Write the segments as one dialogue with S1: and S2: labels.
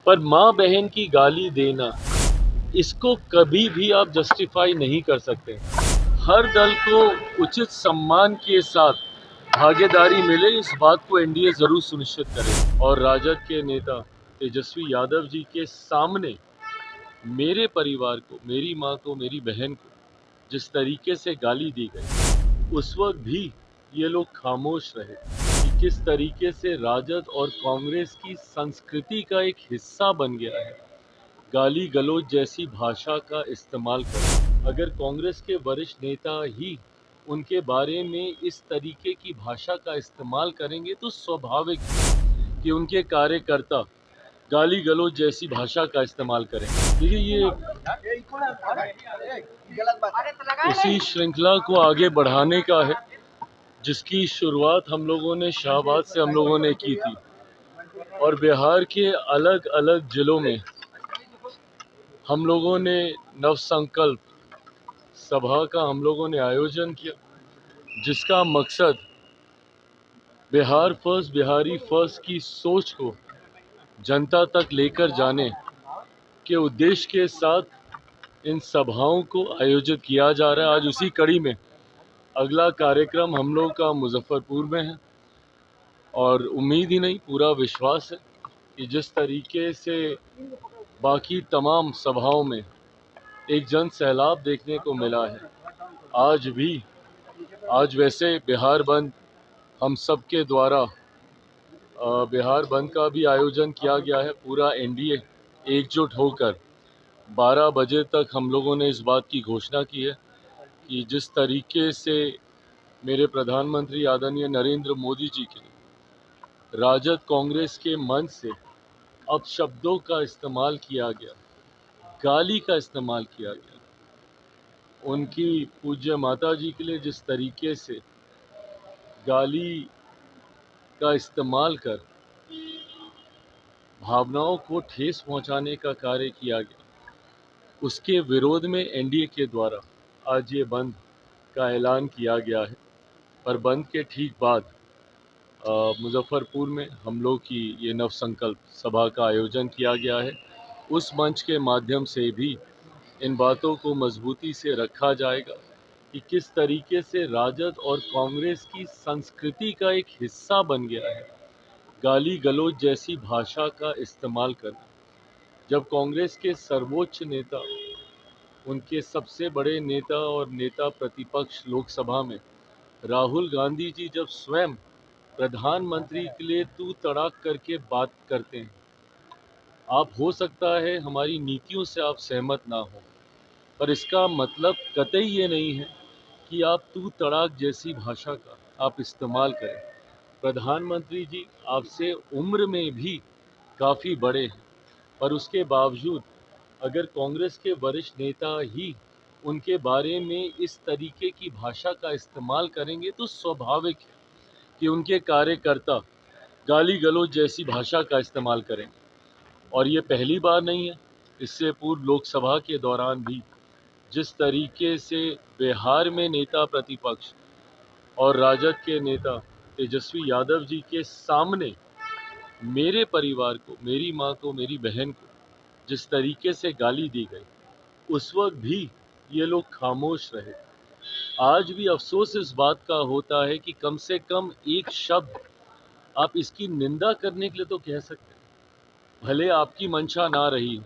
S1: पर माँ बहन की गाली देना, इसको कभी भी आप जस्टिफाई नहीं कर सकते। हर दल को उचित सम्मान के साथ भागीदारी मिले, इस बात को एनडीए जरूर सुनिश्चित करे। और राजद के नेता तेजस्वी यादव जी के सामने मेरे परिवार को, मेरी माँ को, मेरी बहन को जिस तरीके से गाली दी गई, उस वक्त भी ये लोग खामोश रहे कि किस तरीके से राजद और कांग्रेस की संस्कृति का एक हिस्सा बन गया है गाली गलौज जैसी भाषा का इस्तेमाल कर। अगर कांग्रेस के वरिष्ठ नेता ही उनके बारे में इस तरीके की भाषा का इस्तेमाल करेंगे तो स्वाभाविक है कि उनके कार्यकर्ता गाली गलौज जैसी भाषा का इस्तेमाल करेंगे। देखिए, ये इसी श्रृंखला को आगे बढ़ाने का है जिसकी शुरुआत हम लोगों ने शाहबाद से हम लोगों ने की थी, और बिहार के अलग अलग जिलों में हम लोगों ने नवसंकल्प सभा का हम लोगों ने आयोजन किया, जिसका मकसद बिहार फर्स्ट, बिहारी फर्स्ट की सोच को जनता तक लेकर जाने के उद्देश्य के साथ इन सभाओं को आयोजित किया जा रहा है। आज उसी कड़ी में अगला कार्यक्रम हम लोग का मुजफ्फरपुर में है, और उम्मीद ही नहीं, पूरा विश्वास है कि जिस तरीके से बाकी तमाम सभाओं में एक जन सैलाब देखने को मिला है, आज वैसे बिहार बंद हम सबके द्वारा बिहार बंद का भी आयोजन किया गया है। पूरा एनडीए एकजुट होकर 12 बजे तक हम लोगों ने इस बात की घोषणा की है कि जिस तरीके से मेरे प्रधानमंत्री आदरणीय नरेंद्र मोदी जी के राजद कांग्रेस के मंच से अपशब्दों का इस्तेमाल किया गया, गाली का इस्तेमाल किया गया, उनकी पूज्य माता जी के लिए जिस तरीके से गाली का इस्तेमाल कर भावनाओं को ठेस पहुंचाने का कार्य किया गया, उसके विरोध में एनडीए के द्वारा आज ये बंद का ऐलान किया गया है। पर बंद के ठीक बाद मुजफ्फरपुर में हम लोग की ये नवसंकल्प सभा का आयोजन किया गया है। उस मंच के माध्यम से भी इन बातों को मजबूती से रखा जाएगा कि किस तरीके से राजद और कांग्रेस की संस्कृति का एक हिस्सा बन गया है गाली गलौज जैसी भाषा का इस्तेमाल करना। जब कांग्रेस के सर्वोच्च नेता, उनके सबसे बड़े नेता और नेता प्रतिपक्ष लोकसभा में राहुल गांधी जी जब स्वयं प्रधानमंत्री के लिए तू तड़ाक करके बात करते हैं, आप हो सकता है हमारी नीतियों से आप सहमत ना हो, पर इसका मतलब कतई ये नहीं है कि आप तू तड़ाक जैसी भाषा का आप इस्तेमाल करें। प्रधानमंत्री जी आपसे उम्र में भी काफ़ी बड़े हैं, पर उसके बावजूद अगर कांग्रेस के वरिष्ठ नेता ही उनके बारे में इस तरीके की भाषा का इस्तेमाल करेंगे तो स्वाभाविक है कि उनके कार्यकर्ता गाली गलौज जैसी भाषा का इस्तेमाल करेंगे। और ये पहली बार नहीं है, इससे पूर्व लोकसभा के दौरान भी जिस तरीके से बिहार में नेता प्रतिपक्ष और राजद के नेता तेजस्वी यादव जी के सामने मेरे परिवार को, मेरी माँ को, मेरी बहन को जिस तरीके से गाली दी गई, उस वक्त भी ये लोग खामोश रहे। आज भी अफसोस इस बात का होता है कि कम से कम एक शब्द आप इसकी निंदा करने के लिए तो कह सकते हैं, भले आपकी मंशा ना रही हो,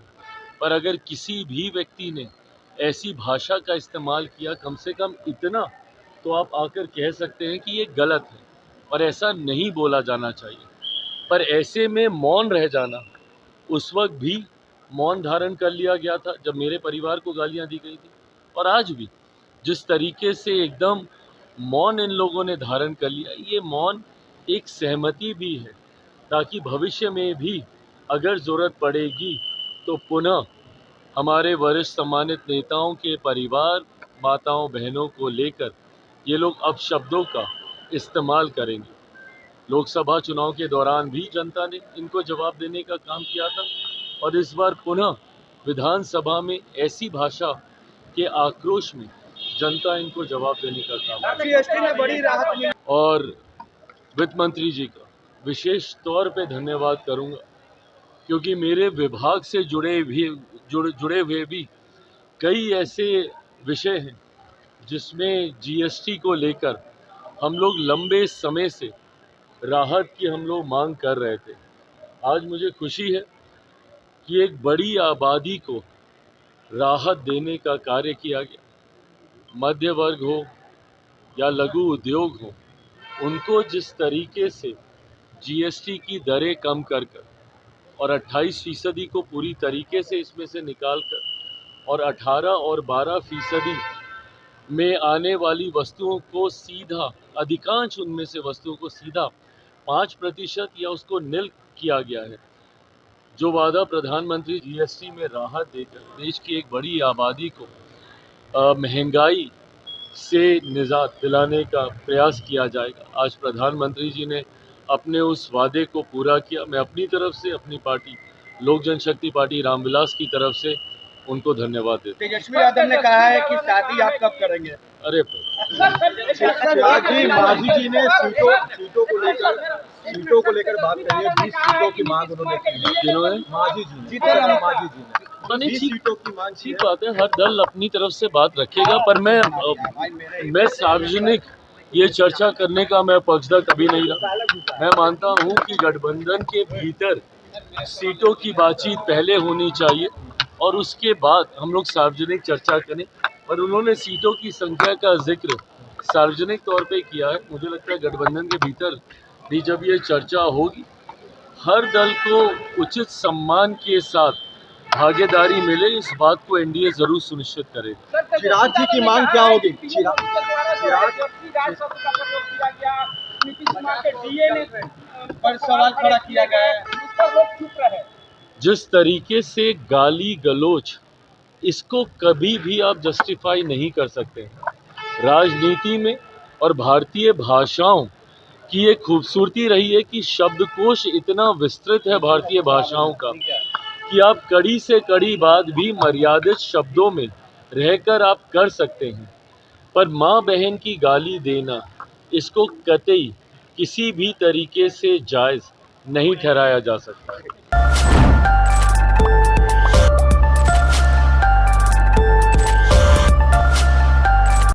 S1: पर अगर किसी भी व्यक्ति ने ऐसी भाषा का इस्तेमाल किया, कम से कम इतना तो आप आकर कह सकते हैं कि ये गलत है और ऐसा नहीं बोला जाना चाहिए। पर ऐसे में मौन रह जाना, उस वक्त भी मौन धारण कर लिया गया था जब मेरे परिवार को गालियां दी गई थी, और आज भी जिस तरीके से एकदम मौन इन लोगों ने धारण कर लिया, ये मौन एक सहमति भी है ताकि भविष्य में भी अगर ज़रूरत पड़ेगी तो पुनः हमारे वरिष्ठ सम्मानित नेताओं के परिवार, माताओं बहनों को लेकर ये लोग अपशब्दों का इस्तेमाल करेंगे। लोकसभा चुनाव के दौरान भी जनता ने इनको जवाब देने का काम किया था, और इस बार पुनः विधानसभा में ऐसी भाषा के आक्रोश में जनता इनको जवाब देने का काम
S2: जीएसटी में बड़ी राहत मिली।
S1: और वित्त मंत्री जी का विशेष तौर पे धन्यवाद करूंगा क्योंकि मेरे विभाग से जुड़े हुए भी कई ऐसे विषय हैं जिसमें जीएसटी को लेकर हम लोग लंबे समय से राहत की हम लोग मांग कर रहे थे। आज मुझे खुशी है कि एक बड़ी आबादी को राहत देने का कार्य किया गया। मध्य वर्ग हो या लघु उद्योग हो, उनको जिस तरीके से जीएसटी की दरें कम कर और 28% को पूरी तरीके से इसमें से निकाल कर और 18 और 12% में आने वाली वस्तुओं को सीधा, अधिकांश उनमें से वस्तुओं को सीधा 5% या उसको निल किया गया है। जो वादा प्रधानमंत्री जीएसटी में राहत देकर देश की एक बड़ी आबादी को महंगाई से निजात दिलाने का प्रयास किया जाएगा, आज प्रधानमंत्री जी ने अपने उस वादे को पूरा किया। मैं अपनी तरफ से, अपनी पार्टी लोक जनशक्ति पार्टी रामविलास की तरफ से उनको धन्यवाद देता हूं।
S2: तेजस्वी यादव ने कहा है कि शादी आप कब करेंगे?
S1: अरे
S2: चिराग जी, मांझी जी ने सीटों को लेकर बात करी है। 20 सीटों की मांग उन्होंने की है।
S1: जिन्होंने
S2: मांझी जी ने 20 सीटों की मांग की
S1: ठीक बात है, हर दल अपनी तरफ से बात रखेगा, पर मैं सार्वजनिक ये चर्चा करने का मैं पक्षधर कभी नहीं रहा। मैं मानता हूं कि गठबंधन के भीतर सीटों की बातचीत पहले होनी चाहिए और उसके बाद हम लोग सार्वजनिक चर्चा करें, पर उन्होंने सीटों की संख्या का जिक्र सार्वजनिक तौर पे किया है। मुझे लगता है गठबंधन के भीतर भी जब ये चर्चा होगी, हर दल को उचित सम्मान के साथ भागीदारी मिले, इस बात को एनडीए जरूर सुनिश्चित करेगा।
S2: चिराग जी की मांग क्या होगी? पर सवाल खड़ा किया गया है, उस पर लोग चुप रहे।
S1: जिस तरीके से गाली गलोच, इसको कभी भी आप जस्टिफाई नहीं कर सकते। राजनीति में और भारतीय भाषाओं की एक खूबसूरती रही है कि शब्दकोश इतना विस्तृत है भारतीय भाषाओं का कि आप कड़ी से कड़ी बात भी मर्यादित शब्दों में रहकर आप कर सकते हैं, पर माँ बहन की गाली देना, इसको कतई किसी भी तरीके से जायज़ नहीं ठहराया जा सकता।